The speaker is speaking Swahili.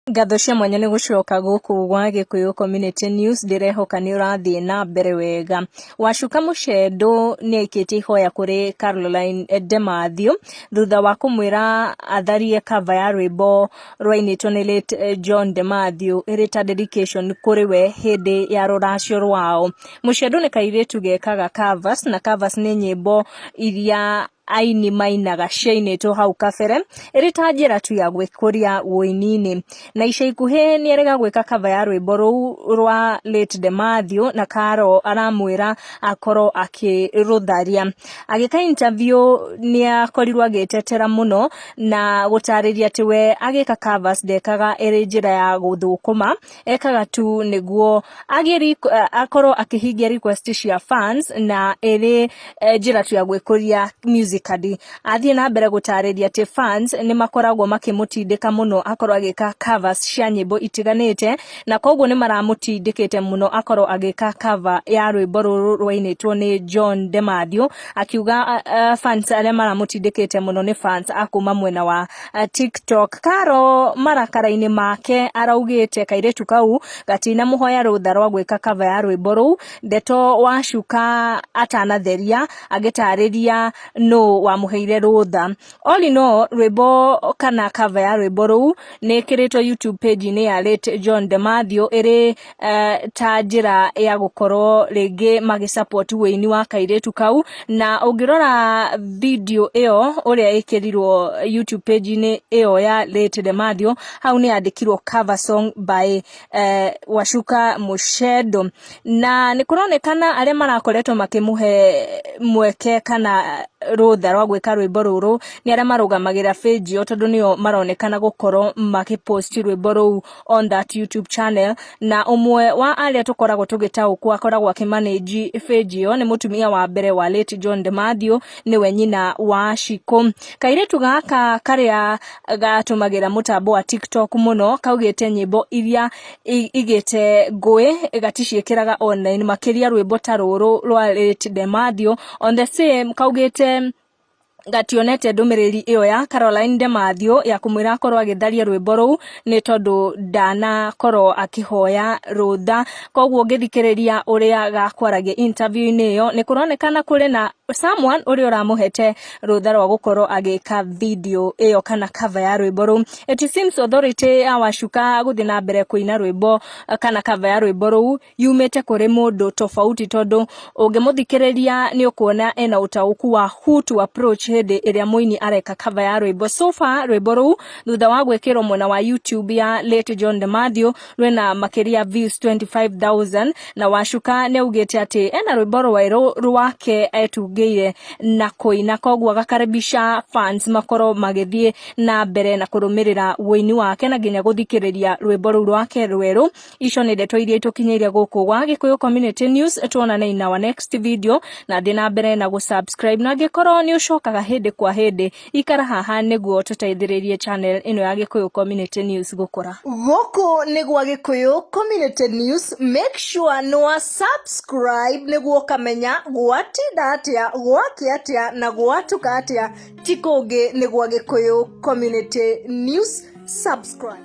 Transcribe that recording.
Ngatho cia mwanya nĩ gũcoka gũkũ gwa Gĩkũyũ Community News ndirehoka nĩ ũrathiĩ na mbere wega. Wacuka Mũcendũ nĩ aikĩtie ihoya kũrĩ Caroline Demathew thutha wa kũmwĩra atharie cover ya rwĩmbo rwainĩtwo nĩ late John Demathew ĩrĩ ta dedication kũrĩ we hĩndĩ ya rũracio rwao. Mũcendũ nĩ kairĩtu gekaga covers na covers nĩ nyĩmbo iria aini mainaga ciainĩtwo hau kabere ĩrĩ ta njĩra tu ya gwĩkũria wũini-inĩ. Na ica ikuhĩ nĩ erĩga gwĩka cover ya rwĩmbo rũu rwa late Demathew na Caro aramwĩra akorwo akĩrũtharia. Agĩka interview nĩ akorirwo agĩtetera mũno na gũtarĩria atĩ we agĩka covers ndekaga ĩrĩ njĩra ya gũthũkũma, ekaga tu nĩguo akorwo akĩhingia request cia fans na ĩrĩ njĩra tu ya gwĩkũria musically. Athiĩ na mbere gũtarĩria atĩ fans nĩ makoragwo makĩmũtindĩka mũno akorwo agĩka covers cia nyĩmbo itiganĩte, na koguo nĩ maramũtindĩkĩte mũno akorwo agĩka cover ya rwĩmbo rũrũ rwainĩtwo nĩ John Demathew, akiuga fans arĩa maramũtindĩkĩte mũno nĩ fans akuma mwena wa TikTok. Caro marakara-inĩ make araugĩte kairĩtu kau gatinamũhoya rũtha rwa gwĩka cover ya rwĩmbo rũu. Ndeto Wacuka atanatheria agĩtarĩria no wamũheire rũtha. All in all, rwĩmbo kana cover ya rwĩmbo rũu nĩ ĩkĩrĩtwo YouTube page-inĩ ya late John Demathew ĩrĩ ta njĩra ya gũkorwo rĩngĩ magĩsupport wĩini wa kairĩtu kau. Na ũngĩrora video ĩyo ũrĩa ĩkĩrirwo YouTube page-inĩ ĩyo ya late Demathew, hau nĩ yandĩkirwo cover song by Wacuka Mũcendũ. Na nĩ kũronekana arĩa marakoretwo makĩmũhe mweke kana rũtha rwa gwĩka rwĩmbo rũrũ nĩ arĩa marũgamagĩra page ĩyo, tondũ nĩo maronekana gũkorwo makĩpost rwĩmbo rũu on that YouTube channel. Na ũmwe wa arĩa tũkoragwo tũgĩtaũkwo akoragwo akĩmanage page ĩyo nĩ mũtumia wa mbere wa late John Demathew, nĩwe nyina wa Cikũ. Kairĩtu gaka karĩa gatũmagĩra mũtambo wa TikTok mũno kaugĩte nyĩmbo iria igĩte ngũĩ gaticiĩkĩraga online makĩria rwĩmbo ta rũrũ rwa late Demathew. On the same kaugĩte gationete ndũmĩrĩri ĩyo ya Caroline Demathew ya kũmwĩra akorwo agĩtharia rwĩmbo rũu nĩ tondũ ndanakorwo akĩhoya rũtha. Koguo ngĩthikĩrĩria ũrĩa gakwaragia interview-inĩ ĩyo nĩ kũronekana kũrĩ na someone ũrĩa ũramũhete rũtha rwa gũkorwo agĩka video ĩyo kana cover ya rwĩmbo rũu. It seems authority ya Wacuka gũthiĩ na mbere kũina rwĩmbo kana cover ya rwĩmbo rũu yumĩte kũrĩ mũndũ tofauti, tondũ ũngĩmũthikĩrĩria nĩ ũkuona ena ũtaũku wa who to approach hĩndĩ ĩrĩa mũini areka cover ya rwĩmbo. So far rwĩmbo rũu thutha wa gwĩkĩrwo mwena wa YouTube ya late John Demathew rwĩna makĩria views 25,000, na Wacuka nĩ augĩte atĩ ena rwĩmbo rwerũ rwake etungĩire na kũina, koguo agakaribisha fans makorwo magĩthiĩ na mbere na kũrũmĩrĩra wĩini wake na nginya gũthikĩrĩria rwĩmbo rũu rwake rwerũ. Icio nĩ ndeto iria itũkinyĩire gũkũ gwa Gĩkũyũ Community News. Tuonane in our next video na thiĩ na mbere na gũsubscribe, na angĩkorwo nĩ ũcokaga hĩndĩ kwa hĩndĩ ikara haha nĩguo tũteithĩrĩrie channel ĩno ya Gĩkũyũ Community News gũkũra. Gũkũ nĩ gwa Gĩkũyũ Community News, make sure nĩ subscribe nĩguo kamenya gwatinda atĩa, gwakĩ atĩa na gwatuka atĩa. Ti kũngĩ nĩ gwa Gĩkũyũ Community News. Subscribe.